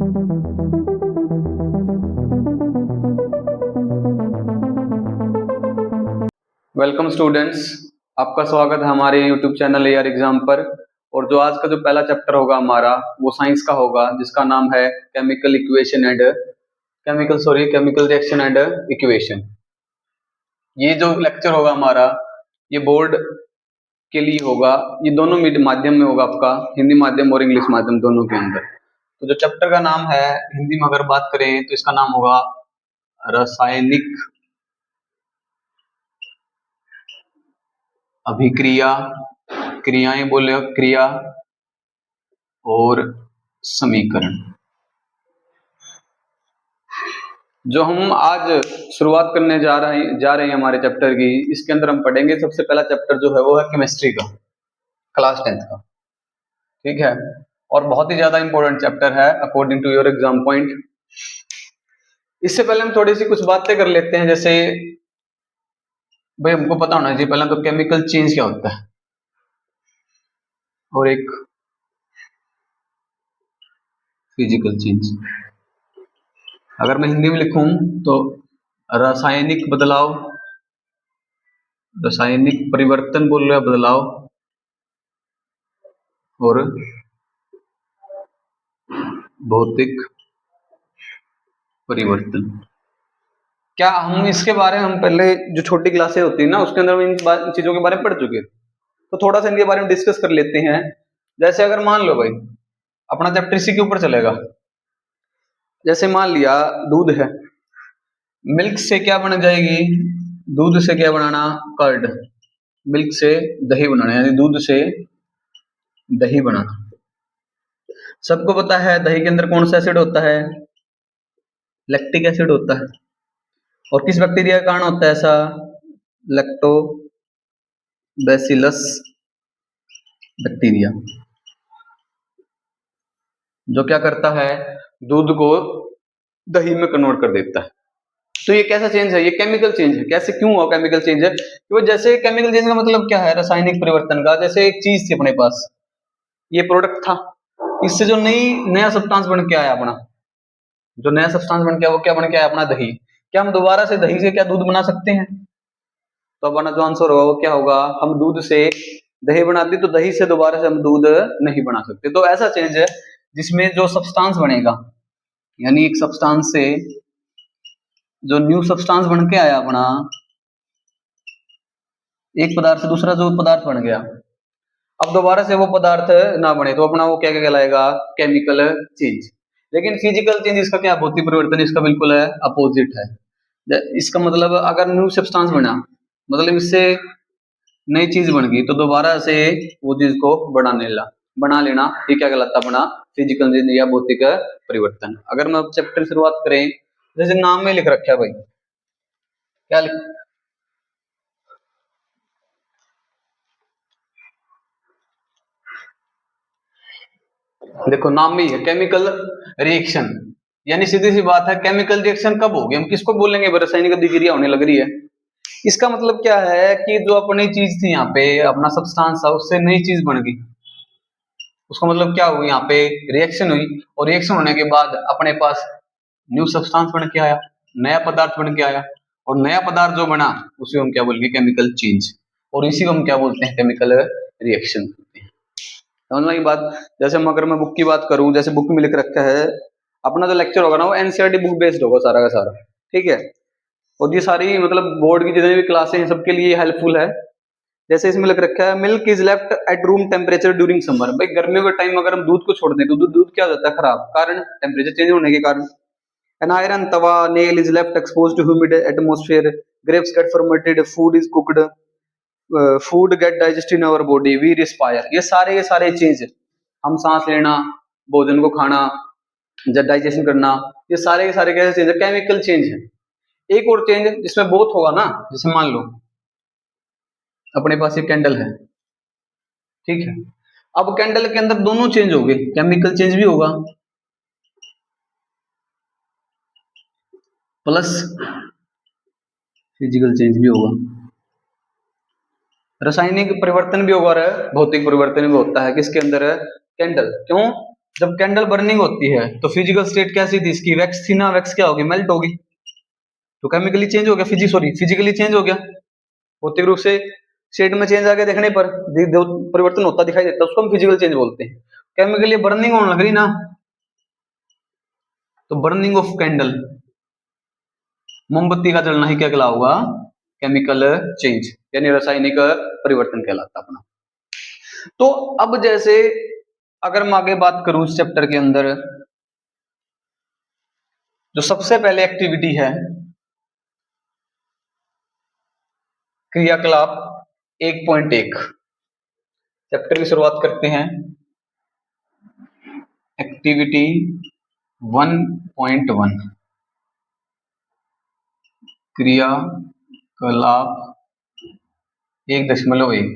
Welcome students, आपका स्वागत है हमारे यूट्यूब चैनल एआर एग्जाम पर। और जो आज का जो पहला चैप्टर होगा हमारा वो साइंस का होगा, जिसका नाम है केमिकल रिएक्शन एंड इक्वेशन। ये जो लेक्चर होगा हमारा ये बोर्ड के लिए होगा, ये दोनों माध्यम में होगा, आपका हिंदी माध्यम और इंग्लिश माध्यम दोनों के अंदर। तो जो चैप्टर का नाम है हिंदी में अगर बात करें तो इसका नाम होगा रासायनिक अभिक्रिया, क्रियाएं बोले क्रिया और समीकरण। जो हम आज शुरुआत करने जा रहे हैं हमारे चैप्टर की, इसके अंदर हम पढ़ेंगे सबसे पहला चैप्टर जो है वो है केमिस्ट्री का, क्लास 10th का, ठीक है। और बहुत ही ज्यादा इंपॉर्टेंट चैप्टर है according to your exam point. इससे पहले हम थोड़ी सी कुछ बातें कर लेते हैं, जैसे भाई हमको पता होना चाहिए पहले तो केमिकल चेंज क्या होता है, और एक फिजिकल चेंज। अगर मैं हिंदी में लिखूं तो रासायनिक बदलाव, रासायनिक परिवर्तन बोल रहे हैं, बदलाव, और भौतिक परिवर्तन। क्या हम इसके बारे में, हम पहले जो छोटी क्लासें होती है ना उसके अंदर इन चीजों के बारे में पढ़ चुके, तो थोड़ा सा इनके बारे में डिस्कस कर लेते हैं। जैसे अगर मान लो भाई अपना चैप्टर इसी के ऊपर चलेगा, जैसे मान लिया दूध है, मिल्क से क्या बन जाएगी, दूध से क्या बनाना, कर्ड, मिल्क से दही बनाना, यानी दूध से दही बनाना। सबको पता है दही के अंदर कौन सा एसिड होता है, लैक्टिक एसिड होता है। और किस बैक्टीरिया का कारण होता है ऐसा, लैक्टोबैसिलस बैक्टीरिया, जो क्या करता है दूध को दही में कन्वर्ट कर देता है। तो ये कैसा चेंज है, ये केमिकल चेंज है। कैसे, क्यों हुआ केमिकल चेंज है, वो जैसे केमिकल चेंज का मतलब क्या है, रासायनिक परिवर्तन का। जैसे एक चीज थी अपने पास, ये प्रोडक्ट था, इससे जो नया सब्सटेंस बन के आया अपना, जो नया सब्सटेंस बन के आया वो क्या बन के आया, अपना दही। क्या हम दोबारा से दही से क्या दूध बना सकते हैं? तो अपना जो आंसर होगा वो क्या होगा, हम दूध से दही बनाते तो दही से दोबारा से हम दूध नहीं बना सकते। तो ऐसा चेंज है जिसमें जो सब्सटेंस बनेगा, यानी एक सब्सटेंस से जो न्यू सब्सटेंस बन के आया अपना, एक पदार्थ से दूसरा जो पदार्थ बन गया, अब दोबारा से वो पदार्थ ना बने तो अपना वो क्या क्या कहलाएगा, केमिकल चेंज। लेकिन फिजिकल चेंज इसका क्या, भौतिक परिवर्तन इसका बिल्कुल है अपोजिट है। इसका मतलब अगर न्यू सब्सटेंस बना, मतलब इससे नई चीज बन गई, तो दोबारा से वो चीज को बना लेना, ये क्या कहलाता है, अपना फिजिकल चेंज या भौतिक परिवर्तन। अगर मैं चैप्टर शुरुआत करें, जैसे नाम में लिख रखा है भाई, क्या लिख, देखो नाम में ही है केमिकल रिएक्शन, यानी सीधी सी बात है केमिकल रिएक्शन कब होगी, हम किसको बोलेंगे, रासायनिक अभिक्रिया होने लग रही है। इसका मतलब क्या है कि जो अपनी चीज थी यहाँ पे, अपना सब्सटेंस था, उससे नई चीज बन गई, उसका मतलब क्या हुई, यहाँ पे रिएक्शन हुई, और रिएक्शन होने के बाद अपने पास न्यू सब्सटेंस बन के आया, नया पदार्थ बन के आया, और नया पदार्थ जो बना उसे हम क्या बोलेंगे, केमिकल चेंज, और इसी को हम क्या बोलते हैं, केमिकल रिएक्शन बोलते हैं। समझना ये बात। जैसे हम अगर मैं बुक की बात करूं, जैसे बुक में लिख रखा है, अपना जो लेक्चर होगा ना वो एनसीईआरटी बुक बेस्ड होगा सारा का सारा, ठीक है। और ये सारी मतलब बोर्ड की जितनी भी क्लासें हैं सबके लिए हेल्पफुल है। जैसे इसमें लिख रखा है, milk is left at room temperature during summer. भाई गर्मियों के टाइम अगर हम दूध को छोड़ दें तो दूध क्या हो जाता है, खराब, कारण टेम्परेचर चेंज होने के कारण। An iron tawa nail is left expose to humid atmosphere, grapes get fermented, food is cooked, food get digest in our body, we respire. ये सारे चेंज, हम सांस लेना, भोजन को खाना, जब डाइजेशन करना, ये सारे के सारे कैसे चेंज है, केमिकल चेंज है। एक और चेंज जिसमें बोथ होगा ना, जैसे मान लो अपने पास एक कैंडल है, ठीक है, अब कैंडल के अंदर दोनों चेंज हो गए, केमिकल चेंज भी होगा प्लस फिजिकल चेंज भी होगा, रासायनिक परिवर्तन भी होगा और भौतिक परिवर्तन भी होता है किसके अंदर, कैंडल। क्यों, जब कैंडल बर्निंग होती है तो फिजिकल स्टेट कैसी थी इसकी, वैक्स थी ना, वैक्स क्या होगी, मेल्ट होगी, तो केमिकली चेंज हो गया, फिजिकली चेंज हो गया, भौतिक रूप से शेड में चेंज आके देखने पर परिवर्तन होता दिखाई देता है, उसको हम फिजिकल चेंज बोलते हैं। केमिकली बर्निंग होने लग रही ना, तो बर्निंग ऑफ कैंडल, मोमबत्ती का जलना ही क्या कहलाऊगा, केमिकल चेंज यानी रासायनिक परिवर्तन कहलाता अपना। तो अब जैसे अगर मैं आगे बात करूं इस चैप्टर के अंदर, जो सबसे पहले एक्टिविटी है क्रियाकलाप 1.1, चैप्टर की शुरुआत करते हैं। एक्टिविटी 1.1 क्रियाकलाप 1.1।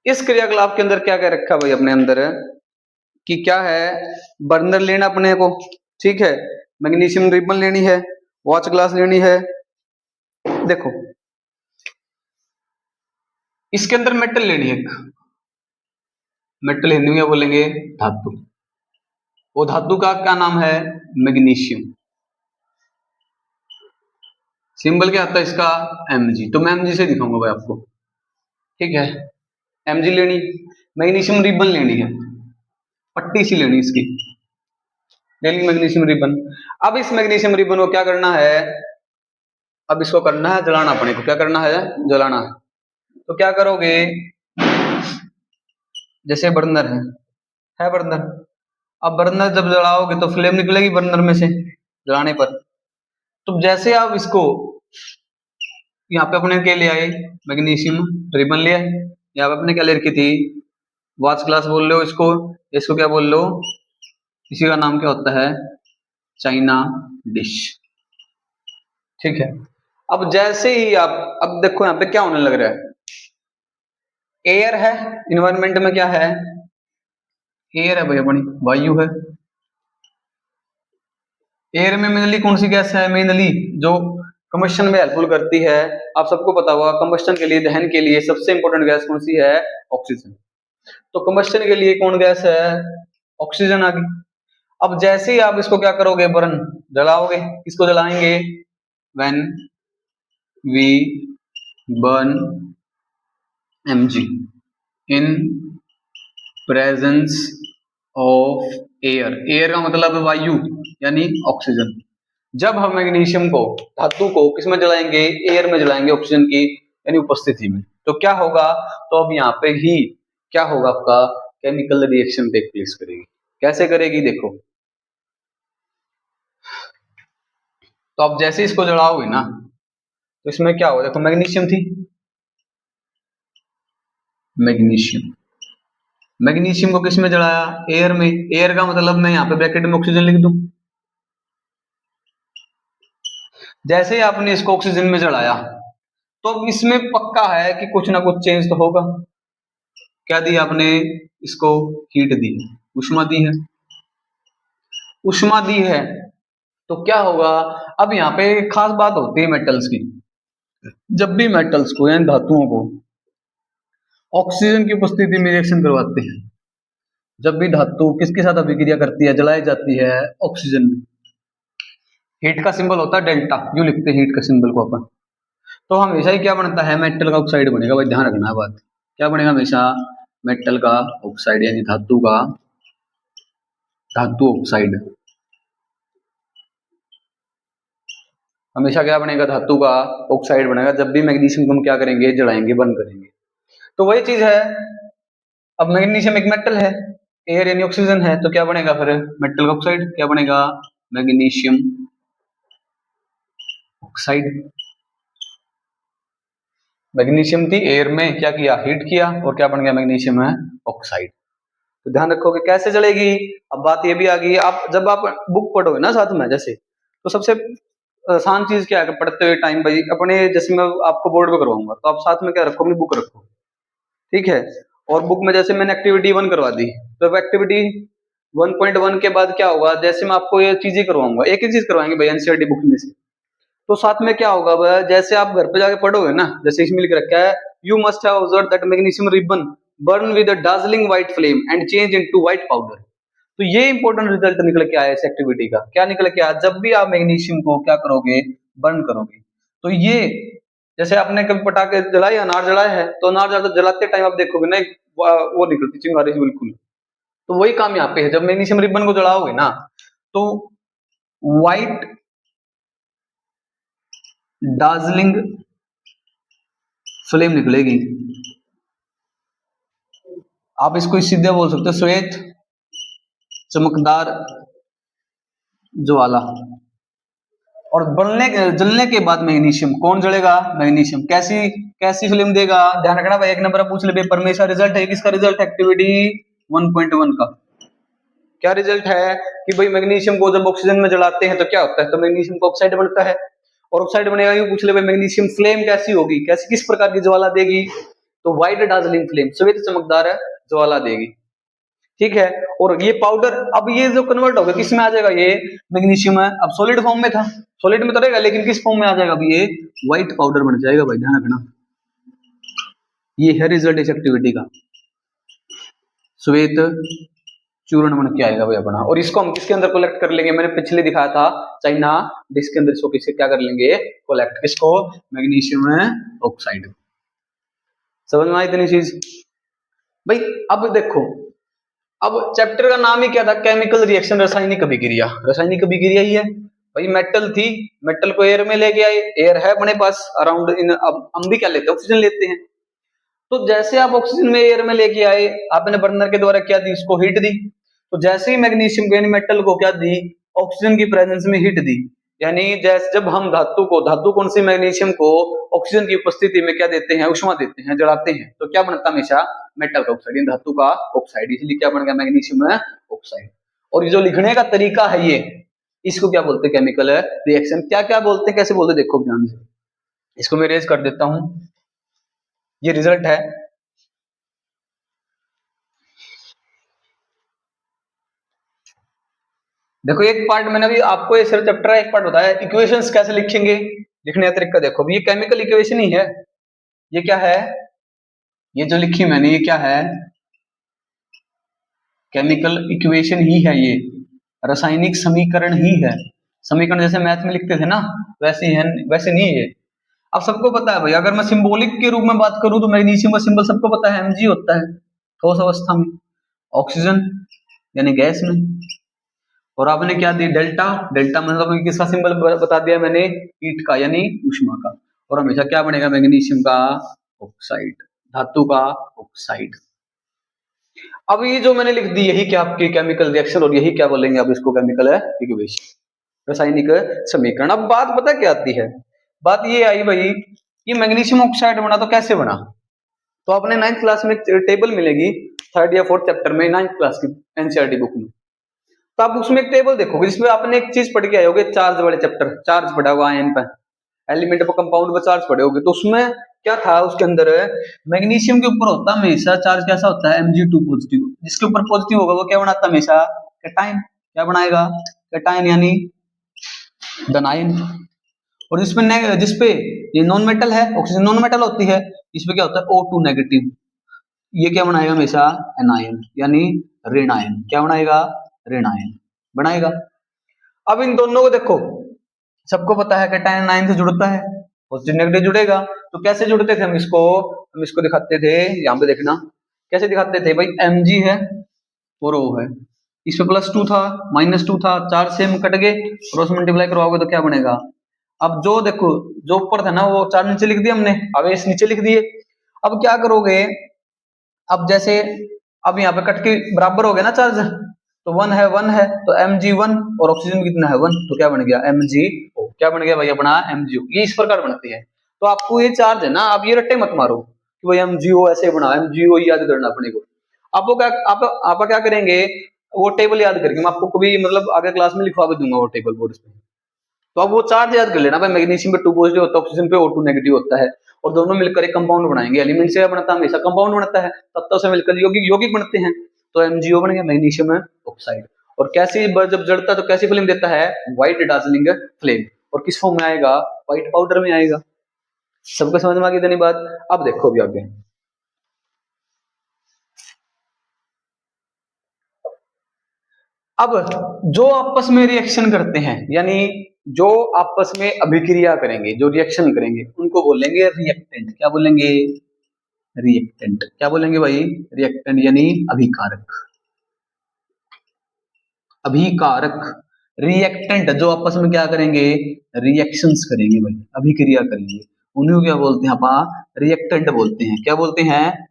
इस क्रियाकलाप के अंदर क्या क्या रखा भाई अपने अंदर कि क्या है, बर्नर लेना अपने को, ठीक है, मैग्नीशियम रिबन लेनी है, वॉच ग्लास लेनी है। देखो इसके अंदर मेटल लेनी है, मेटल हिंदी में बोलेंगे धातु, वो धातु का क्या नाम है, मैग्नीशियम। सिंबल क्या आता है इसका, Mg, तो मैं Mg से दिखाऊंगा भाई आपको, ठीक है। Mg लेनी, मैग्नीशियम रिबन लेनी है, पट्टी सी लेनी इसकी, लेनी मैग्नीशियम रिबन। अब इस मैग्नीशियम रिबन को क्या करना है, अब इसको करना है जलाना, अपने को क्या करना है, जलाना है। तो क्या करोगे, जैसे बर्नर है बर्नर, अब बर्नर जब जलाओगे तो फ्लेम निकलेगी बर्नर में से जलाने पर। तो जैसे आप इसको यहाँ पे अपने क्या ले आए, मैग्नीशियम रिबन ले आए, यहाँ पे अपने क्या ले रखी थी, वॉच ग्लास बोल लो इसको, इसको क्या बोल लो, इसी का नाम क्या होता है, चाइना डिश, ठीक है। अब जैसे ही आप, अब देखो यहाँ पे क्या होने लग रहा है, एयर है, इन्वायरमेंट में क्या है, एयर है भाई, अपनी वायु है। एयर में मेनली कौन सी गैस है, मेनली जो कम्बशन में हेल्पफुल करती है, आप सबको पता होगा कम्बशन के लिए, दहन के लिए सबसे इंपॉर्टेंट गैस कौन सी है, ऑक्सीजन। तो कम्बशन के लिए कौन गैस है, ऑक्सीजन आ गई। अब जैसे ही आप इसको क्या करोगे, बर्न जलाओगे, इसको जलाएंगे, when we burn Mg in presence of air, air का मतलब वायु यानी ऑक्सीजन। जब हम मैग्नीशियम को, धातु को किसमें जलाएंगे, एयर में जलाएंगे, ऑक्सीजन की यानी उपस्थिति में, तो क्या होगा, तो अब यहाँ पे ही क्या होगा, आपका केमिकल रिएक्शन टेक प्लेस करेगी। कैसे करेगी देखो, तो अब जैसे इसको जलाओगे ना, तो इसमें क्या होगा, देखो मैग्नीशियम थी, मैग्नीशियम को किसमें जलाया, एयर में, एयर का मतलब मैं यहाँ पे ब्रैकेट में ऑक्सीजन लिख दूं। जैसे ही आपने इसको ऑक्सीजन में जलाया, तो अब इसमें पक्का है कि कुछ ना कुछ चेंज तो होगा। क्या दी आपने इसको, हीट दी, उष्मा दी है, उष्मा दी है, तो क्या होगा, अब यहाँ पे खास बात होती है मेटल्स की, जब भी मेटल्स को यानी धातुओं को ऑक्सीजन की उपस्थिति में रिएक्शन करवाते हैं, जब भी धातु किसके साथ अभिक्रिया करती है, जलाई जाती है, ऑक्सीजन में, हीट का सिंबल होता है डेल्टा, यूं लिखते हैं हीट का सिंबल को अपन। तो हमेशा ही क्या बनता है, मेटल का ऑक्साइड बनेगा भाई, ध्यान रखना है बात, क्या बनेगा हमेशा, मेटल का ऑक्साइड यानी धातु का, धातु ऑक्साइड हमेशा क्या बनेगा, धातु का ऑक्साइड बनेगा, जब भी मैग्नीशियम को हम क्या करेंगे, जलाएंगे, बंद करेंगे। तो वही चीज है, अब मैग्नीशियम एक मेटल है, एयर यानी ऑक्सीजन है, तो क्या बनेगा फिर, मेटल का ऑक्साइड क्या बनेगा, मैग्नीशियम ऑक्साइड। मैग्नीशियम थी, एयर में क्या किया, हीट किया, और क्या बन गया, मैग्नीशियम है ऑक्साइड। तो ध्यान रखोगे कैसे जलेगी। अब बात ये भी आ गई, आप जब आप बुक पढ़ोगे ना साथ में जैसे, तो सबसे आसान चीज क्या है, पढ़ते हुए टाइम भाई अपने, जैसे मैं आपको बोर्ड पे करवाऊंगा, तो आप साथ में क्या रखो, अपनी बुक रखो, ठीक है। और बुक में जैसे मैंने एक्टिविटी 1 करवा दी, तो एक्टिविटी 1.1 के बाद क्या होगा, जैसे मैं आपको ये चीजें करवाऊंगा, एक ही चीज करवाएंगे भाई एनसीईआरटी बुक में से, तो साथ में क्या होगा भाई, जैसे आप घर पे जाके पढ़ोगे ना, जैसे इसमें लिख रखा है, you must have observed that magnesium ribbon burn with a Darjeeling white flame and change into white powder. तो ये इंपॉर्टेंट रिजल्ट निकल के आया इस एक्टिविटी का। क्या निकल के आया, जब भी आप मैग्नीशियम को क्या करोगे, बर्न करोगे, तो ये जैसे आपने कभी पटाखे जलाए, अनार जलाया है, तो अनार जलाते टाइम आप देखोगे ना वो निकलती चिंगारी बिल्कुल। तो वही काम यहाँ पे है, जब मैग्नीशियम रिबन को जलाओगे ना तो व्हाइट डार्जिलिंग फ्लेम निकलेगी। आप इसको सीधे बोल सकते हो श्वेत चमकदार ज्वाला। और जलने के बाद मैग्नीशियम कौन जलेगा, मैग्नीशियम कैसी कैसी फिल्म देगा, ध्यान रखना भाई, एक नंबर पूछ ले पेपर में। इसका रिजल्ट है, किसका रिजल्ट, एक्टिविटी 1.1 का क्या रिजल्ट है कि भाई मैग्नीशियम को जब ऑक्सीजन में जलाते हैं तो क्या होता है, तो मैग्नीशियम का ऑक्साइड बनता है। और ऑक्साइड बनेगा, ये पूछ ले भाई मैग्नीशियम फ्लेम कैसी होगी, कैसी किस प्रकार की ज्वाला देगी, तो व्हाइट डार्जिलिंग फ्लेम, श्वेत चमकदार ज्वाला देगी। ठीक है, और ये पाउडर अब ये जो कन्वर्ट होगा किस में आ जाएगा, ये मैग्नीशियम है अब सॉलिड फॉर्म में था, सॉलिड में तो रहेगा लेकिन किस फॉर्म में आ जाएगा, अब ये व्हाइट पाउडर बन जाएगा भाई, ध्यान रखना। ये है रिजल्ट इस एक्टिविटी का, श्वेत चूर्ण बन के आएगा भाई अपना। और इसको हम किसके अंदर कलेक्ट कर लेंगे, मैंने पिछले दिखाया था चाइना डिश के अंदर, इसको किससे क्या कर लेंगे, कलेक्ट, किसको, मैग्नीशियम ऑक्साइड। समझ में आई इतनी चीज भाई। अब देखो, अब चैप्टर का नाम ही क्या था, केमिकल रिएक्शन, रासायनिक अभिक्रिया, रासायनिक अभिक्रिया ही है भाई। मेटल थी, मेटल को एयर में लेके आए, एयर है अपने पास अराउंड इन, अब हम भी क्या लेते हैं, ऑक्सीजन लेते हैं। तो जैसे आप ऑक्सीजन में एयर में लेके आए, आपने बर्नर के द्वारा क्या दी, इसको हीट दी। तो जैसे ही मैग्नीशियम को, मेटल को क्या दी, ऑक्सीजन की प्रेजेंस में हीट दी। यानी जैसे जब हम धातु कौन सी, मैग्नीशियम को ऑक्सीजन की उपस्थिति में क्या देते हैं, उष्मा देते हैं, जलाते हैं, तो क्या बनता है हमेशा, मेटल का ऑक्साइड, धातु का ऑक्साइड, इसलिए क्या बन गया, मैग्नीशियम ऑक्साइड। और ये जो लिखने का तरीका है ये, इसको क्या बोलते हैं, केमिकल रिएक्शन। क्या क्या बोलते हैं, कैसे बोलते हैं, देखो ध्यान से, इसको मैं रेज कर देता हूं। ये रिजल्ट है, देखो एक पार्ट मैंने अभी आपको ये सिर्फ चैप्टर एक पार्ट बताया, इक्वेशंस कैसे लिखेंगे, लिखने का तरीका देखो। ये केमिकल इक्वेशन ही है, ये क्या है, ये जो लिखी मैंने ये क्या है, केमिकल इक्वेशन ही है, ये रासायनिक समीकरण ही है। समीकरण जैसे मैथ में लिखते थे ना, वैसे है, वैसे नहीं है। अब सबको पता है भाई, अगर मैं सिंबॉलिक के रूप में बात करूं तो मैग्नीशियम का सिंबल सबको पता है, Mg होता है ठोस अवस्था में, ऑक्सीजन यानी गैस में। और आपने क्या दी, डेल्टा, डेल्टा मतलब किसका सिंबल बता दिया मैंने, हीट का यानी उष्मा का। और हमेशा क्या बनेगा, मैग्नीशियम का ऑक्साइड, धातु का ऑक्साइड। अब ये जो मैंने लिख दी, यही क्या आपकी केमिकल रिएक्शन, और यही क्या बोलेंगे आप इसको, केमिकल इक्वेशन, रासायनिक समीकरण। अब बात पता क्या आती है, बात ये आई भाई, ये मैग्नीशियम ऑक्साइड बना तो कैसे बना। तो आपने 9th क्लास में टेबल मिलेगी, 3rd या 4th चैप्टर में, 9th क्लास की एनसीईआरटी बुक में, तो आप उसमें एक टेबल देखोगे जिसमें आपने एक चीज पढ़ के आए होगे, चार्ज वाले चैप्टर, चार्ज पढ़ा होगा आयन पर, एलिमेंट पर, कंपाउंड पर चार्ज पढ़े होगे। तो उसमें क्या था, उसके अंदर मैग्नीशियम के ऊपर होता हमेशा चार्ज कैसा होता है, Mg2 पॉजिटिव, जिसके ऊपर पॉजिटिव होगा वो क्या बनाता है हमेशा, कैटायन, क्या बनाएगा, कैटायन यानी धनायन। और जिसपे ये नॉन मेटल है, ऑक्सीजन नॉन मेटल होती है, इसमें क्या होता है O2 नेगेटिव, ये क्या बनाएगा हमेशा, एनायन यानी ऋण आयन, क्या बनाएगा, ऋण आयन बनाएगा। अब इन दोनों को देखो, सबको पता है कैटायन आयन से जुड़ता है, पॉजिटिव नेगेटिव जुड़ेगा। तो कैसे जुड़ते थे हम इसको दिखाते थे, यहाँ पे देखना कैसे दिखाते थे भाई, Mg है और O है, इसमें +2 था, -2 था, 4 से हम कट गए, क्रॉस मल्टीप्लाई करवाओगे तो क्या बनेगा। अब जो देखो, जो ऊपर था ना वो 4 नीचे लिख दिए हमने, आवेश नीचे लिख दिए। अब क्या करोगे, अब जैसे अब यहाँ पे कट के बराबर हो गया ना चार्ज, तो 1 है तो Mg1, और ऑक्सीजन कितना है 1, तो क्या बन गया MgO, क्या बन गया भाई अपना MgO। ये इस प्रकार बनती है। तो आपको ये चार्ज है ना, आप ये रट्टे मत मारो कि भाई MgO ऐसे बना, MgO याद करना अपने को। आपको क्या, आप क्या करेंगे, वो टेबल याद करके मैं आपको कभी मतलब आगे क्लास में लिखवा भी दूंगा वो टेबल बोर्ड पे। तो अब वो चार्ज याद कर लेना भाई, मैग्नीशियम पे 2 पॉजिटिव होता है, ऑक्सीजन पे O2 नेगेटिव होता है, और दोनों मिलकर एक कंपाउंड बनाएंगे। एलिमेंट से बनता है हमेशा, कंपाउंड बनता है, तत्वों से मिलकर यौगिक यौगिक बनते हैं। तो MgO बन गया मैग्नीशियम ऑक्साइड। और कैसी जब जड़ता है तो कैसी फिल्म देता है, व्हाइट डार्जिलिंग फ्लेम। और किस फॉर्म में आएगा, व्हाइट पाउडर में आएगा। सबको समझ में आ गई इतनी बात। अब देखो भी आगे, अब जो आपस में रिएक्शन करते हैं, यानी जो आपस में अभिक्रिया करेंगे, जो रिएक्शन करेंगे, उनको बोलेंगे रिएक्टेंट। क्या बोलेंगे? रिएक्टेंट। क्या बोलेंगे भाई? रिएक्टेंट यानी अभिकारक। अभिकारक। रिएक्टेंट जो आपस में क्या करेंगे? रिएक्शंस करेंगे भाई, अभिक्रिया करेंगे, उन्हें क्या बोलते हैं? आप रिएक्टेंट बोलते हैं। क्या बोलते हैं?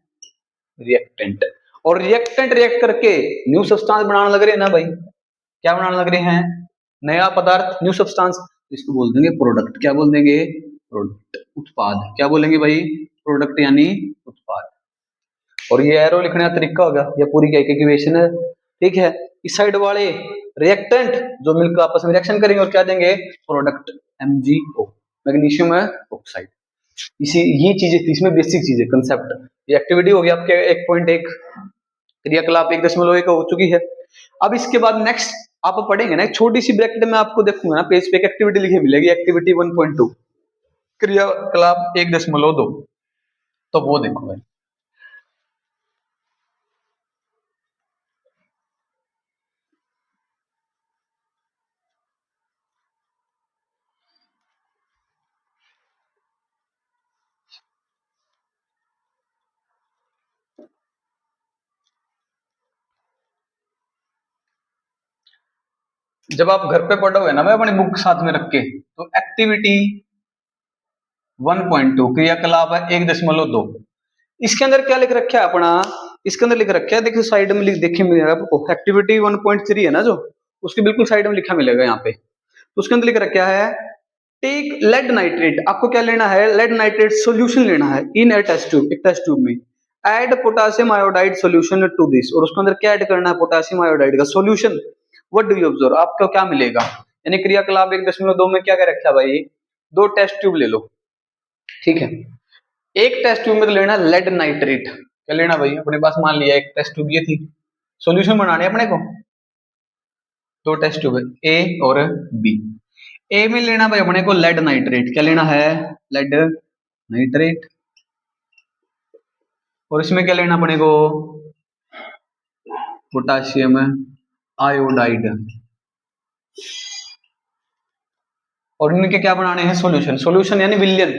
रिएक्टेंट। और रिएक्टेंट रिएक्ट करके न्यू सब्सटेंस बनाने लग रहे हैं ना भाई, क्या बनाने लग रहे हैं? नया पदार्थ, न्यू सब्सटेंस। इसको बोल देंगे प्रोडक्ट। क्या बोल देंगे? प्रोडक्ट, उत्पाद। क्या बोलेंगे भाई? प्रोडक्ट यानी उत्पाद। और ये एरो लिखने का तरीका होगा, ये पूरी क्या इक्वेशन है, ठीक है। इस साइड वाले रिएक्टेंट जो मिलकर आपस में रिएक्शन करेंगे और क्या देंगे? Product, MgO, magnesium oxide. इसी ये चीजें थी, इसमें बेसिक चीजें, कंसेप्ट। ये एक्टिविटी होगी आपके 1.1, क्रियाकलाप 1.1 हो चुकी है। अब इसके बाद नेक्स्ट आप पढ़ेंगे ना, एक छोटी सी ब्रैकेट में आपको देखूंगा ना पेज पे, एक एक्टिविटी लिखी मिलेगी, एक्टिविटी 1.2, क्रियाकलाप 1.2। तो वो देखो भाई। जब आप घर पे पढ़ोगे ना भाई अपनी बुक साथ में रख के, तो एक्टिविटी 1.2 क्रियाकलाप है 1.2, इसके अंदर क्या लिख रखा है अपना? इसके अंदर लिख रखा है, देखिए साइड में देखिए मिलेगा आपको, एक्टिविटी 1.3 है ना जो, उसके बिल्कुल साइड में लिखा मिलेगा यहाँ पे। तो उसके अंदर लिख रखा है टेक लेड नाइट्रेट। आपको क्या लेना है? लेड नाइट्रेट सॉल्यूशन लेना है इन ए टेस्ट ट्यूब, एक टेस्ट ट्यूब में। Add potassium iodide solution to this, और उसके अंदर क्या ऐड करना है? पोटासियम आयोडाइड का solution. What do you observe? आपको क्या मिलेगा? यानी क्रियाकलाप 1.2 में क्या क्या रखा है भाई? दो टेस्ट ट्यूब ले लो, ठीक है। एक टेस्ट ट्यूब में तो लेना लेड नाइट्रेट। क्या लेना भाई? अपने पास मान लिया एक टेस्ट ट्यूब ये थी, सॉल्यूशन बनाने अपने को, दो टेस्ट ट्यूब है ए और बी। ए में लेना भाई अपने को लेड नाइट्रेट। क्या लेना है? Lead nitrate. और इसमें क्या लेना अपने को? Potassium iodide. और इनके क्या बनाने हैं? सॉल्यूशन। सॉल्यूशन यानी विलियन।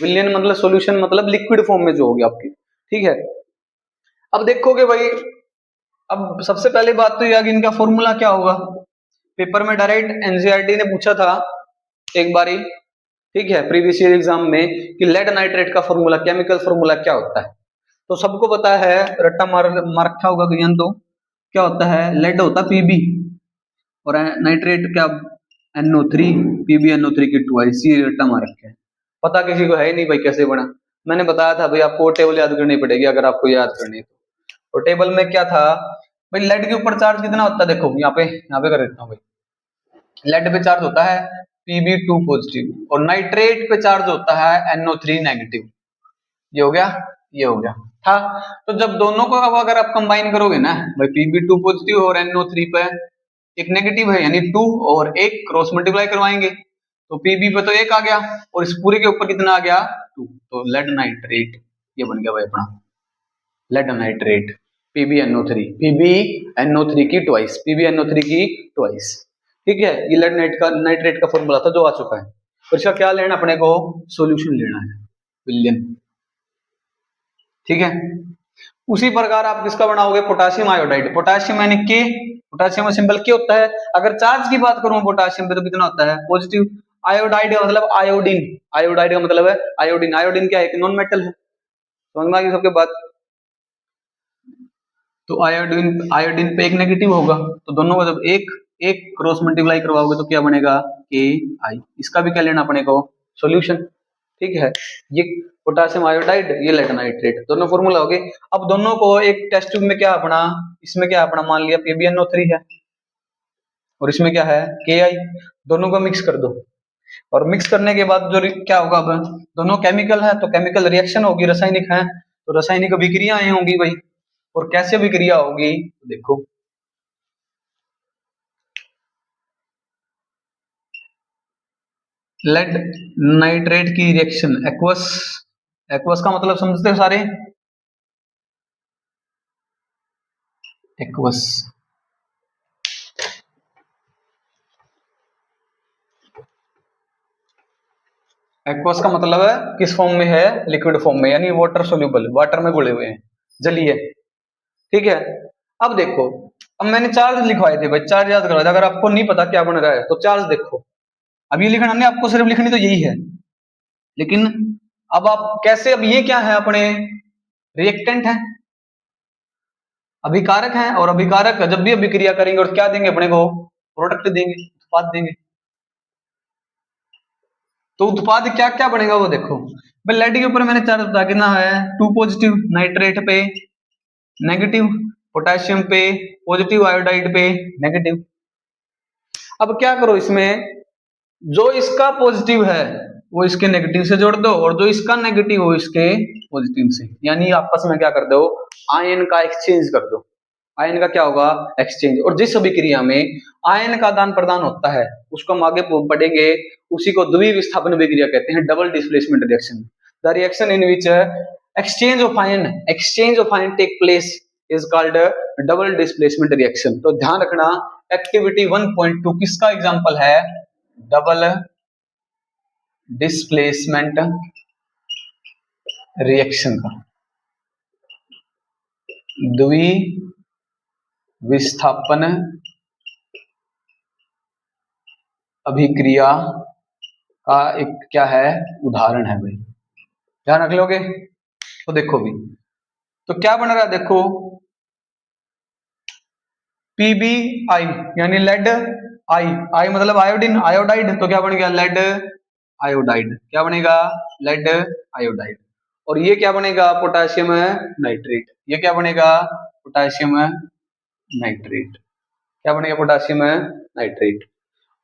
विलियन मतलब सॉल्यूशन, मतलब लिक्विड फॉर्म में जो होगी आपकी, ठीक है। अब देखोगे भाई, अब सबसे पहले बात तो ये आ कि इनका फॉर्मूला क्या होगा। पेपर में डायरेक्ट एनसीईआरटी ने पूछा था एक बारी, ठीक है, प्रीवियस ईयर एग्जाम में, कि लेड नाइट्रेट का फॉर्मूला, केमिकल फॉर्मूला क्या होता है। तो सबको पता है, रट्टा मार रखा होगा ज्ञान। तो क्या होता है? लेड होता पीबी, और नाइट्रेट क्या? NO3, PbNO3 की ट्वाइस, ये रट्टा मार रखे हैं। पता किसी को है ही नहीं भाई कैसे बना। मैंने बताया था भाई आपको टेबल याद करनी पड़ेगी अगर आपको याद करनी है तो। और टेबल में क्या था भाई? लेड के ऊपर चार्ज कितना होता है? देखो यहाँ पे कर देता हूँ भाई। लेड पे चार्ज होता है Pb2 पॉजिटिव, और नाइट्रेट पे चार्ज होता है NO3 नेगेटिव। ये हो गया, ये हो गया था। तो जब दोनों को अब अगर आप कंबाइन करोगे ना भाई, Pb2 पॉजिटिव और NO3 पे एक नेगेटिव है यानी 2, और एक क्रॉस मल्टीप्लाई करवाएंगे तो Pb पे तो एक आ गया, और इस पूरे के ऊपर कितना आ गया? 2। तो लेड नाइट्रेट ये बन गया भाई अपना लेड नाइट्रेट, PbNO3, PbNO3 की ट्वाइस, PbNO3 की ट्वाइस, ठीक है। ये लेड नाइट्रेट का फॉर्मूला था जो आ चुका है। और इसका क्या लेना अपने को? सॉल्यूशन लेना है, विलियन, ठीक है। उसी प्रकार आप किसका बनाओगे? Potassium iodide. पोटासियम यानी के, पोटासियम का सिंबल के होता है। अगर चार्ज की बात करूं पोटासियम पे तो कितना होता है? पॉजिटिव। आयोडाइड का मतलब आयोडीन, आयोडाइड का मतलब है आयोडीन। आयोडीन क्या है? नॉन मेटल है। समझ में आ गई सबके बात। तो आयोडीन, आयोडीन पे एक नेगेटिव होगा, तो दोनों को जब एक एक क्रॉस मल्टीप्लाई करवाओगे तो क्या बनेगा? Ai। इसका भी क्या लेना अपने को? सॉल्यूशन, ठीक है। ये पोटासियम आयोडाइड, ये लेड नाइट्रेट, दोनों फॉर्मूला हो गए। अब दोनों को एक टेस्ट ट्यूब में क्या अपना, इसमें क्या अपना मान लिया PbNO3 है, और इसमें क्या है? Ki। दोनों को मिक्स कर दो, और मिक्स करने के बाद जो क्या होगा, अब दोनों केमिकल है तो केमिकल रिएक्शन होगी, रासायनिक है तो रासायनिक अभिक्रियाएं होंगी भाई। और कैसे अभिक्रिया होगी? देखो, लेड नाइट्रेट की रिएक्शन एक्वस, एक्वस का मतलब समझते हो सारे? एक्वस, एक्वस का मतलब है किस फॉर्म में है, लिक्विड फॉर्म में, यानी वाटर सोल्यूबल, वाटर में घुले हुए हैं, जलीय। ठीक है, अब देखो, अब मैंने चार्ज लिखवाए थे भाई, चार्ज याद करवाए थे। अगर आपको नहीं पता क्या बन रहा है तो चार्ज देखो, अब ये लिखना नहीं आपको, सिर्फ लिखनी तो यही है, लेकिन अब आप कैसे, अब ये क्या है अपने, रिएक्टेंट है, अभिकारक है, और अभिकारक जब भी अभिक्रिया करेंगे और क्या देंगे अपने को, प्रोडक्ट देंगे, उत्पाद देंगे। तो उत्पाद क्या क्या बनेगा वो देखो भाई, लेड के ऊपर मैंने चार्ज बता कितना है, 2 पॉजिटिव, नाइट्रेट पे नेगेटिव, पोटेशियम पे पॉजिटिव, आयोडाइड पे नेगेटिव। अब क्या करो इसमें, जो इसका पॉजिटिव है वो इसके नेगेटिव से जोड़ दो, और जो इसका नेगेटिव हो इसके पॉजिटिव से, यानी आपस में क्या कर दो, आयन का एक्सचेंज कर दो। आयन का क्या होगा, एक्सचेंज। और जिस अभिक्रिया में आयन का आदान प्रदान होता है उसको हम आगे पढ़ेंगे, उसी को द्वितीय विस्थापन अभिक्रिया कहते हैं, double displacement reaction. The reaction in which exchange of ion take place is called a double displacement reaction। तो ध्यान रखना, एक्टिविटी 1.2 किसका एग्जांपल है, डबल डिस्प्लेसमेंट रिएक्शन का, द्वि विस्थापन अभिक्रिया का एक क्या है, उदाहरण है भाई, ध्यान रख लोगे। तो देखो भी, तो क्या बन रहा है देखो, PbI यानी लेड आई, आई मतलब आयोडीन, आयोडाइड, तो क्या बन गया, लेड आयोडाइड, क्या बनेगा, लेड आयोडाइड। और ये क्या बनेगा, पोटेशियम नाइट्रेट, ये क्या बनेगा, पोटेशियम नाइट्रेट, क्या बनेगा, पोटेशियम नाइट्रेट।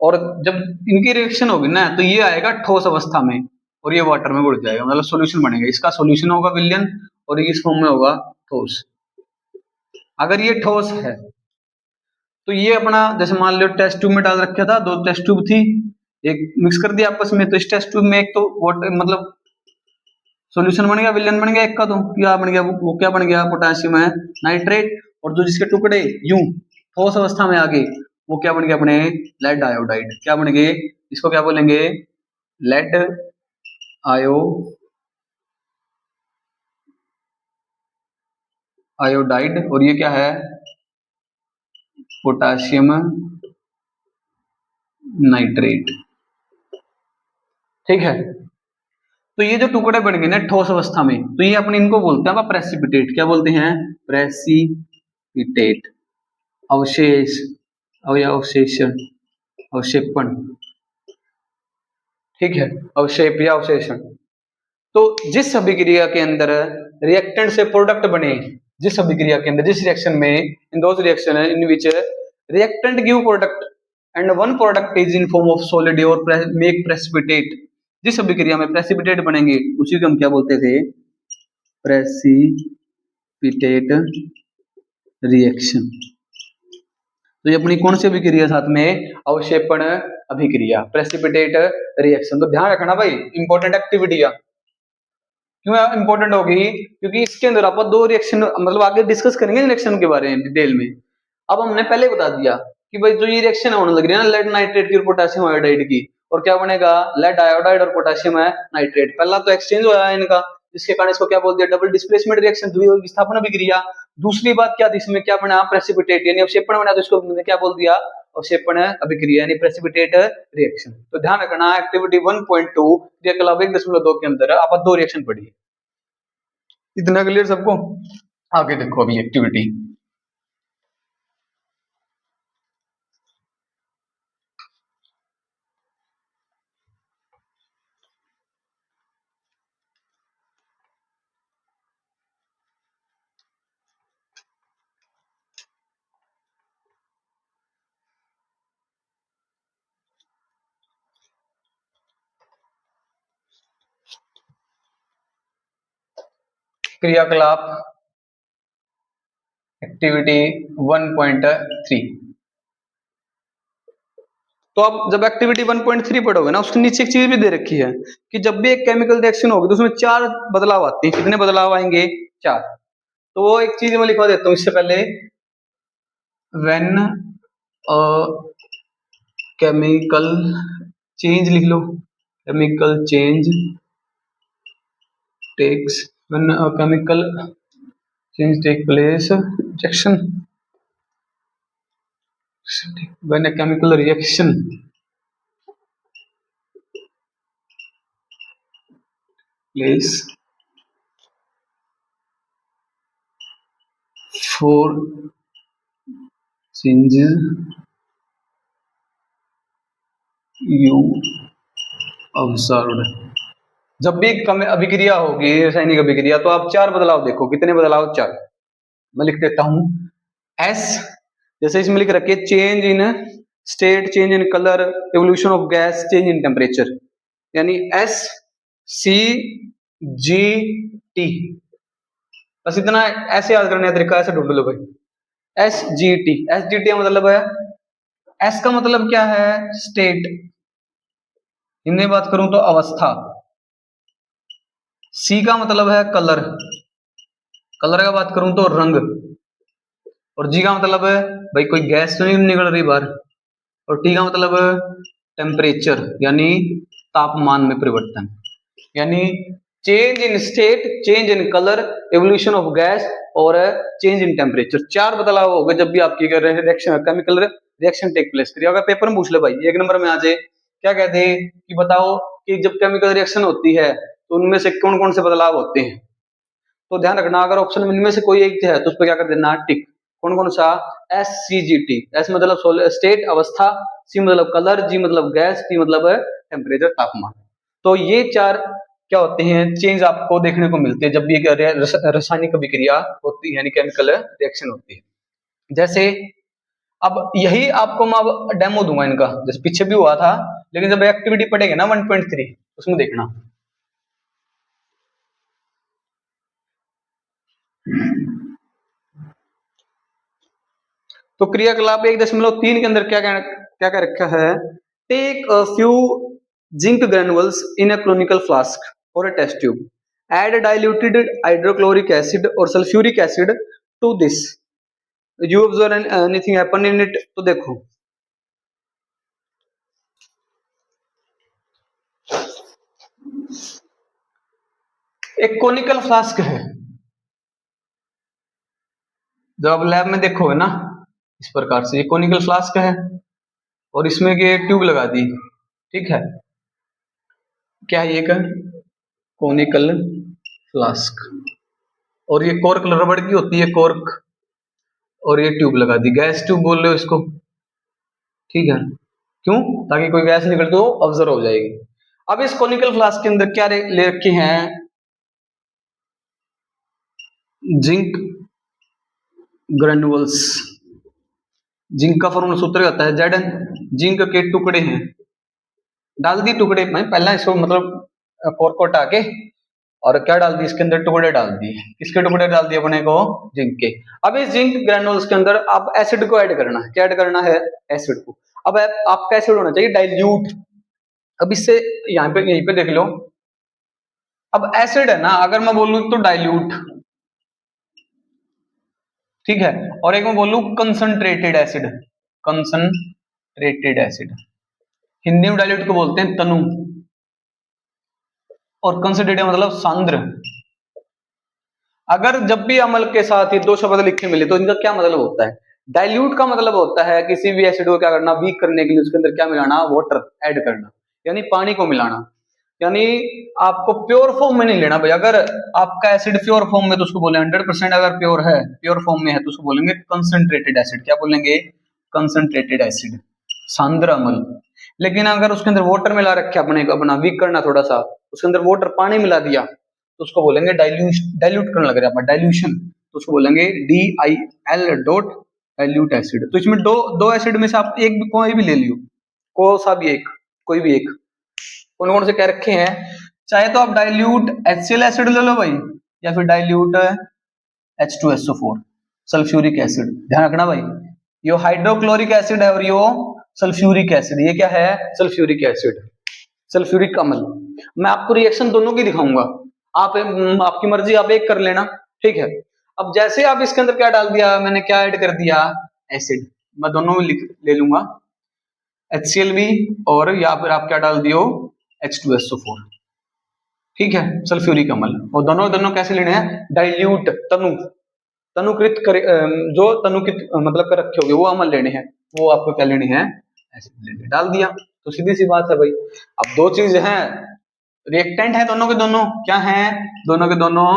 और जब इनकी रिएक्शन होगी ना तो ये आएगा ठोस अवस्था में, और ये वाटर में घुल जाएगा, मतलब सॉल्यूशन बनेगा, इसका सॉल्यूशन होगा विलयन, और इस फॉर्म में होगा ठोस। अगर ये ठोस है तो ये अपना, जैसे मान लो टेस्ट ट्यूब में डाल रखा था, 2 टेस्ट ट्यूब थी, एक मिक्स कर दिया आपस में, तो इस टेस्ट ट्यूब में एक तो वाटर मतलब सॉल्यूशन बन गया, विलयन बन गया, एक का तो क्या बन गया, वो क्या बन गया, पोटेशियम है नाइट्रेट। और जो जिसके टुकड़े यूं ठोस अवस्था में आ गए वो क्या बन गया अपने, लेड आयोडाइड, क्या बन गए, इसको क्या बोलेंगे, लेड आयोडाइड, और ये क्या है, पोटेशियम नाइट्रेट। ठीक है, तो ये जो टुकड़े बन गए ना ठोस अवस्था में, तो ये अपने इनको बोलते हैं प्रेसिपिटेट, क्या बोलते हैं, प्रेसिपिटेट, अवशेष, अवशेषण, अवक्षेपण। ठीक है, अवक्षेप या अवशेषण। तो जिस अभिक्रिया के अंदर रिएक्टेंट से प्रोडक्ट बने, जिस अभिक्रिया के अंदर, जिस रिएक्शन में, in those reaction in which reactant give product and one product is in form of solid और मेक प्रेसिपिटेट, जिस अभिक्रिया में प्रेसिपिटेट बनेंगे उसी को हम क्या बोलते थे, प्रेसिपिटेट रिएक्शन। तो ये अपनी कौन सी अभिक्रिया साथ में, अवक्षेपण अभिक्रिया, प्रेसिपिटेट रिएक्शन। तो ध्यान रखना भाई, इंपॉर्टेंट एक्टिविटी है, क्यों इंपॉर्टेंट होगी, क्योंकि इसके अंदर आप 2 रिएक्शन मतलब आगे डिस्कस करेंगे रिएक्शन के बारे में डिटेल में। अब हमने पहले बता दिया कि भाई जो ये रिएक्शन होने लग रही है ना, लेड नाइट्रेट की और पोटेशियम आयोडाइड की, और क्या बनेगा, लेड आयोडाइड और पोटेशियम नाइट्रेट। पहला तो एक्सचेंज हुआ है इनका, जिसके कारण इसको क्या बोल दिया, डबल डिस्प्लेसमेंट रिएक्शन, द्वितीय विस्थापन अभिक्रिया। दूसरी बात क्या थी, इसमें क्या बना, प्रेसिपिटेट यानी अवक्षेपण बना, तो इसको क्या बोल दिया, अवक्षेपण अभिक्रिया यानी प्रेसिपिटेट रिएक्शन। तो ध्यान रखना, एक्टिविटी 1.2 क्रियाकलाप 1.2 के अंदर आप 2 रिएक्शन पढ़ी, इतना क्लियर सबको। आगे देखो अभी एक्टिविटी, क्रियाकलाप एक्टिविटी 1.3। तो अब जब एक्टिविटी 1.3 पढ़ोगे ना, उसके नीचे एक चीज भी दे रखी है कि जब भी एक केमिकल रिएक्शन होगी तो उसमें 4 बदलाव आते हैं। कितने बदलाव आएंगे, 4। तो वो एक चीज मैं लिखवा देता हूँ इससे पहले, व्हेन अ केमिकल चेंज लिख लो, chemical change takes when a chemical change take place reaction when a chemical reaction place for changes you observed। जब भी अभिक्रिया होगी रासायनिक अभिक्रिया तो आप चार बदलाव देखो, कितने बदलाव? चार। मैं लिख देता हूं एस, जैसे इसमें लिख रखिए change in state, change in colour, evolution of gas, change in temperature, यानी एस सी जी टी। बस इतना ऐसे याद करने का तरीका ऐसे ढूंढ लो भाई, S G T. S G T मतलब है, एस का मतलब क्या है? स्टेट, हिंदी में बात करूं तो अवस्था। सी का मतलब है कलर, कलर का बात करूं तो रंग। और जी का मतलब है भाई कोई गैस तो नहीं निकल रही बाहर। और टी का मतलब है टेम्परेचर, यानी तापमान में परिवर्तन, यानी change in state, change in colour, evolution of gas और चेंज इन टेम्परेचर। चार बदलाव हो गए जब भी आपकी reaction chemical reaction take place करिए। अगर पेपर में पूछ ले भाई एक नंबर में आ जाए, क्या कहते हैं कि बताओ कि जब केमिकल रिएक्शन होती है तो उनमें से कौन कौन से बदलाव होते हैं, तो ध्यान रखना अगर ऑप्शन में इनमें से कोई एक है तो उस पर क्या कर देना? टिक। कौन कौन सा? S C G T. S मतलब स्टेट अवस्था, सी मतलब कलर, जी मतलब गैस, टी मतलब टेम्परेचर तापमान। तो ये चार क्या होते हैं? चेंज आपको देखने को मिलते हैं जब भी रासायनिक अभिक्रिया होती है, यानी केमिकल रिएक्शन होती है। जैसे अब यही आपको मैं अब डेमो दूंगा इनका, जैसे पीछे भी हुआ था, लेकिन जब एक्टिविटी पढ़ेंगे ना 1.3 उसमें देखना। तो क्रियाकलाप 1.3 के अंदर क्या क्या रखा है? Take a few zinc granules in a conical flask और a test tube, add diluted hydrochloric acid और sulphuric acid to this, you observe anything happen in it. तो देखो एक कोनिकल फ्लास्क है, जब आप लैब में देखोगे ना इस प्रकार से, ये कोनिकल फ्लास्क है और इसमें ये ट्यूब लगा दी, ठीक है। क्या है ये? कोनिकल फ्लास्क, और ये कॉर्क रबड़ की होती है कॉर्क, और ये ट्यूब लगा दी, गैस ट्यूब बोल रहे हो इसको, ठीक है। क्यों? ताकि कोई गैस निकल तो ऑब्जर्व हो जाएगी। अब इस कोनिकल फ्लास्क के अंदर क्या ले रखे हैं? Zinc granules. जिंक का फॉर्मूला सूत्र होता है Zn। जिंक के टुकड़े हैं, डाल दी टुकड़े में, पहला इसको मतलब कॉर्क को हटा के, और क्या डाल दी इसके अंदर? टुकड़े डाल दिए। किसके टुकड़े डाल दिए अपने को? जिंक के। अब इस जिंक ग्रेनुल्स के अंदर आप एसिड को ऐड करना है। क्या ऐड करना है? एसिड को। अब आपका एसिड होना चाहिए डाइल्यूट। अब इससे यहाँ पे यहीं पे देख लो, अब एसिड है ना, अगर मैं बोलूं तो डाइल्यूट, ठीक है, और एक मैं बोलूं concentrated acid, concentrated acid, Hindi में डाइल्यूट को बोलते हैं तनु, और कंसंट्रेटेड मतलब सांद्र। अगर जब भी अम्ल के साथ ये दो शब्द लिखे मिले तो इनका क्या मतलब होता है? डाइल्यूट का मतलब होता है किसी भी एसिड को क्या करना? वीक करने के लिए उसके अंदर क्या मिलाना? वाटर ऐड करना, यानी पानी को मिलाना। यानी आपको प्योर फॉर्म में नहीं लेना भाई। अगर आपका एसिड प्योर फॉर्म में तो उसको बोलेंगे 100%, अगर प्योर है, प्योर फॉर्म में है तो उसको बोलेंगे कंसंट्रेटेड एसिड। क्या बोलेंगे? कंसंट्रेटेड एसिड, सांद्र अम्ल। लेकिन अगर उसके अंदर वाटर मिला रखे अपने को, अपना वीक करना थोड़ा सा, उसके अंदर वाटर पानी मिला दिया तो उसको बोलेंगे डाइल्यूट करने लग रहा है, डाइल्यूशन, तो उसको बोलेंगे DIL डॉट डाइल्यूट एसिड। तो इसमें दो एसिड में से आप एक भी कोई भी ले लियो, कौन सा भी एक, कोई भी एक। कौन कौन से कह रखे हैं? चाहे तो आप डाइल्यूट HCl एसिड ले लो भाई, या फिर डाइल्यूट H2SO4 सल्फ्यूरिक एसिड। ध्यान रखना भाई, यो हाइड्रोक्लोरिक एसिड है और यो सल्फ्यूरिक एसिड। ये क्या है? सल्फ्यूरिक एसिड, सल्फ्यूरिक अम्ल। मैं आपको रिएक्शन दोनों की दिखाऊंगा, आपकी मर्जी, आप एक कर लेना, ठीक है। अब जैसे आप इसके अंदर क्या डाल दिया, मैंने क्या ऐड कर दिया? एसिड। मैं दोनों में ले लूंगा, HCl भी, और या फिर आप क्या डाल दियो? H2SO4। ठीक है, सल्फ्यूरिक अम्ल। और दोनों दोनों कैसे लेने हैं, डाइल्यूट तनुकृत जो तनुकृत मतलब कर रखे होंगे वो अम्ल लेने हैं, वो आपको क्या लेने हैं, ऐसे लेने। डाल दिया तो सीधी सी बात है भाई। अब दो चीज हैं, रिएक्टेंट है दोनों के दोनों, क्या है, दोनों के दोनों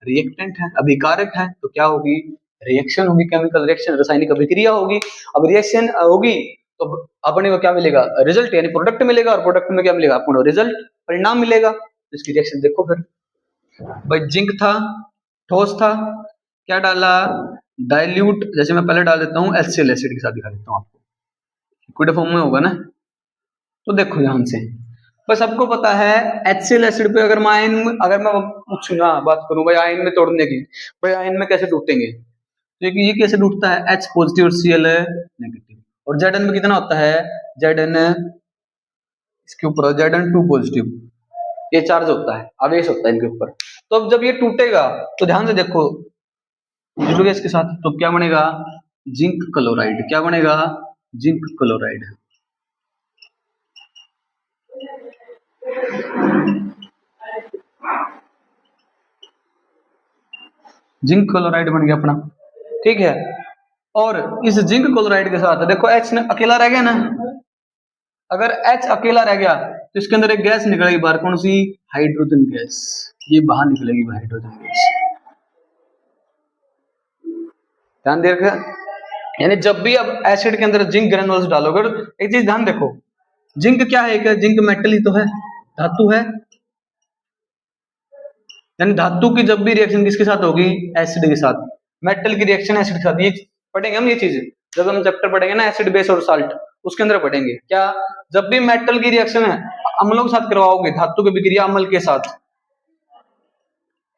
रिएक्टेंट है, अभिकारक है, तो क्या होगी, रिएक्शन होगी, केमिकल रिएक्शन, रासायनिक अभिक्रिया होगी। अब रिएक्शन होगी तो अपने को क्या मिलेगा, रिजल्ट यानी प्रोडक्ट मिलेगा, और प्रोडक्ट में क्या मिलेगा, आपको रिजल्ट परिणाम मिलेगा। इसकी रिएक्शन देखो फिर भाई, जिंक था, ठोस था, क्या डाला, डाइल्यूट, जैसे मैं पहले डाल देता हूँ HCl एसिड के साथ दिखा देता हूँ आपको, लिक्विड फॉर्म में होगा ना। तो देखो ध्यान से, बस आपको पता है HCl एसिड पे अगर मैं आयन, अगर मैं पूछूं ना, बात करूं भाई आयन में तोड़ने की, भाई आयन में कैसे टूटेंगे, तो ये कैसे टूटता है, H पॉजिटिव और Cl नेगेटिव, और Zn में कितना होता है, Zn इसके ऊपर Zn2 पॉजिटिव, ये चार्ज होता है, आवेश होता है इनके ऊपर। तो अब जब ये टूटेगा तो ध्यान से देखो, जुड़ोगे इसके साथ तो क्या बनेगा, जिंक क्लोराइड, क्या बनेगा, जिंक क्लोराइड। जिंक क्लोराइड बन गया अपना, ठीक है। और इस जिंक क्लोराइड के साथ देखो H अकेला रह गया ना, अगर H अकेला रह गया तो इसके अंदर एक गैस निकलेगी बाहर, कौन सी, हाइड्रोजन गैस, ये बाहर निकलेगी हाइड्रोजन गैस, ध्यान दे रखा। यानी जब भी अब एसिड के अंदर जिंक ग्रेनुल्स डालोगे, एक चीज ध्यान देखो, जिंक क्या है, क्या जिंक मेटल ही तो है, धातु है, यानी धातु की जब भी रिएक्शन किसके साथ होगी, एसिड के साथ, मेटल की रिएक्शन एसिड के साथ, ये पढ़ेंगे हम, ये चीज जब हम चैप्टर पढ़ेंगे ना एसिड बेस और साल्ट, उसके अंदर पढ़ेंगे क्या, जब भी मेटल की रिएक्शन है अम्लों के साथ करवाओगे, धातु की विक्रिया अम्ल के साथ,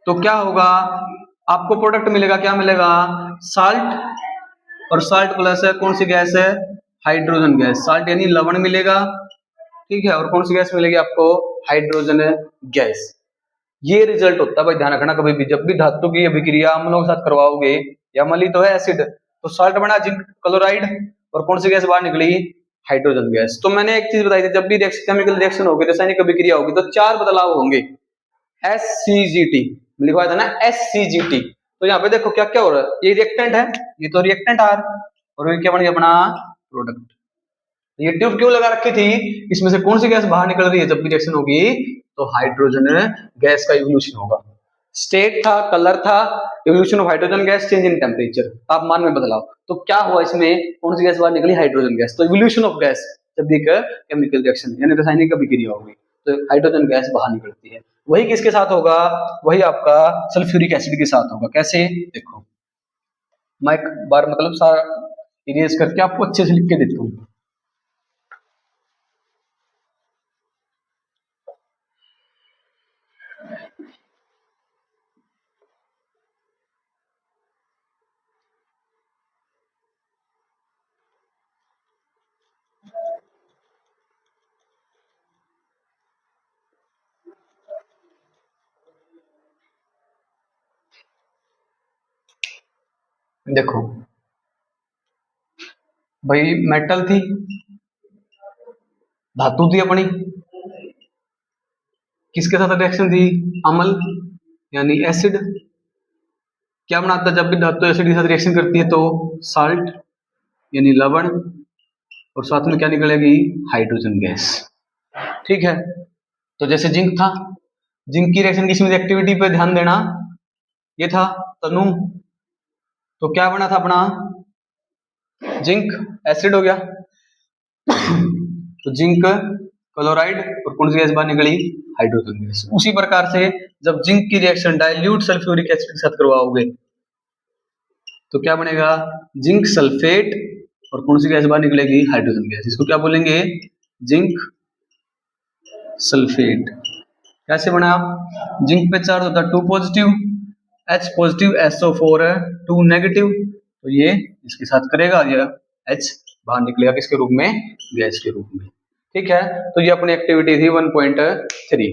तो क्या होगा, आपको प्रोडक्ट मिलेगा, क्या मिलेगा, साल्ट, और साल्ट प्लस है कौन सी गैस है, हाइड्रोजन गैस, साल्ट यानी लवण मिलेगा, ठीक है, और कौन सी गैस मिलेगी आपको, हाइड्रोजन गैस। ये रिजल्ट होता है भाई, ध्यान रखना, कभी भी जब भी धातु की अभिक्रिया अम्लों के साथ करवाओगे, या अम्ल ही तो है एसिड, तो साल्ट बना जिंक क्लोराइड, और कौन सी गैस बाहर निकली, हाइड्रोजन गैस। तो मैंने एक चीज बताई थी, जब भी केमिकल रिएक्शन होगी, रासायनिक अभिक्रिया होगी, तो चार बदलाव होंगे, SCGT लिखवाया था ना, SCGT। तो यहाँ पे देखो क्या क्या हो रहा है, ये रिएक्टेंट है, ये तो रिएक्टेंट आर, और ये क्या बन गया अपना प्रोडक्ट। ये ट्यूब क्यों लगा रखी थी, इसमें से कौन सी गैस बाहर निकल रही है जब भी रिएक्शन होगी, तो हाइड्रोजन गैस का इवोल्यूशन होगा। स्टेट था, कलर था, evolution of hydrogen gas, change in temperature, तापमान में बदलाव, तो क्या हुआ इसमें, कौन सी गैस बाहर निकली, हाइड्रोजन गैस। तो इवोल्यूशन ऑफ गैस, जब भी केमिकल रिएक्शन यानी रासायनिक अभिक्रिया होगी, तो हाइड्रोजन गैस बाहर निकलती है। वही किसके साथ होगा, वही आपका सल्फ्यूरिक एसिड के साथ होगा। कैसे, देखो मैं एक बार मतलब सारा इरेज करके आपको अच्छे से लिख के देता हूँ। देखो भाई, मेटल थी, धातु थी अपनी, किसके साथ रिएक्शन थी, अम्ल यानी एसिड, क्या बनाता है जब भी धातु एसिड के साथ रिएक्शन करती है, तो साल्ट यानी लवण, और साथ में क्या निकलेगी, हाइड्रोजन गैस, ठीक है। तो जैसे जिंक था, जिंक की रिएक्शन किसी में एक्टिविटी पे ध्यान देना, ये था तनु, तो क्या बना था अपना, जिंक एसिड हो गया, तो जिंक क्लोराइड, और कौन सी गैस बाहर निकली, हाइड्रोजन गैस। उसी प्रकार से जब जिंक की रिएक्शन डाइल्यूट सल्फ्यूरिक एसिड के साथ करवाओगे, तो क्या बनेगा, जिंक सल्फेट, और कौन सी गैस बाहर निकलेगी, हाइड्रोजन गैस। इसको क्या बोलेंगे, जिंक सल्फेट। कैसे बना, जिंक पे चार्ज होता है 2 पॉजिटिव, H पॉजिटिव, SO4 है 2 नेगेटिव, तो ये इसके साथ करेगा, ये H बाहर निकलेगा किसके रूप में, गैस के रूप में, ठीक है। तो ये अपनी एक्टिविटी थी 1.3,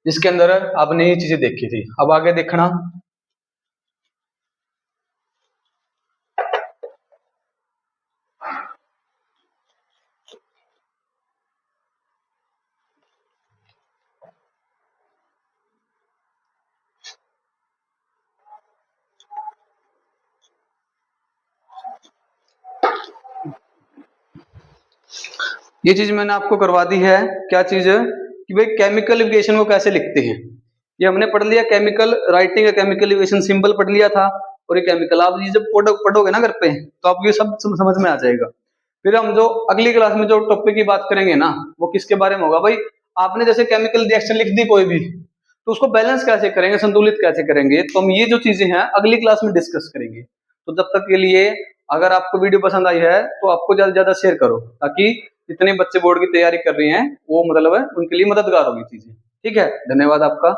जिसके अंदर आपने ये चीजें देखी थी। अब आगे देखना, ये चीज मैंने आपको करवा दी है। क्या चीज है कि भाई केमिकल इक्वेशन को कैसे लिखते हैं, ये हमने पढ़ लिया। केमिकल राइटिंग है, केमिकल इक्वेशन सिंबल पढ़ लिया था। और ये केमिकल आप ये जब पढ़ोगे ना घर पे तो आपको ये सब समझ में आ जाएगा। फिर हम जो अगली क्लास में जो टॉपिक की बात करेंगे ना वो किसके बारे में होगा भाई, आपने जैसे केमिकल रिएक्शन लिख दी कोई भी, तो उसको बैलेंस कैसे करेंगे, संतुलित कैसे करेंगे, तो हम ये जो चीजें हैं अगली क्लास में डिस्कस करेंगे। तो जब तक के लिए अगर आपको वीडियो पसंद आई है तो आपको ज्यादा से ज्यादा शेयर करो, ताकि जितने बच्चे बोर्ड की तैयारी कर रहे हैं वो मतलब है उनके लिए मददगार होगी चीजें। ठीक है, धन्यवाद आपका।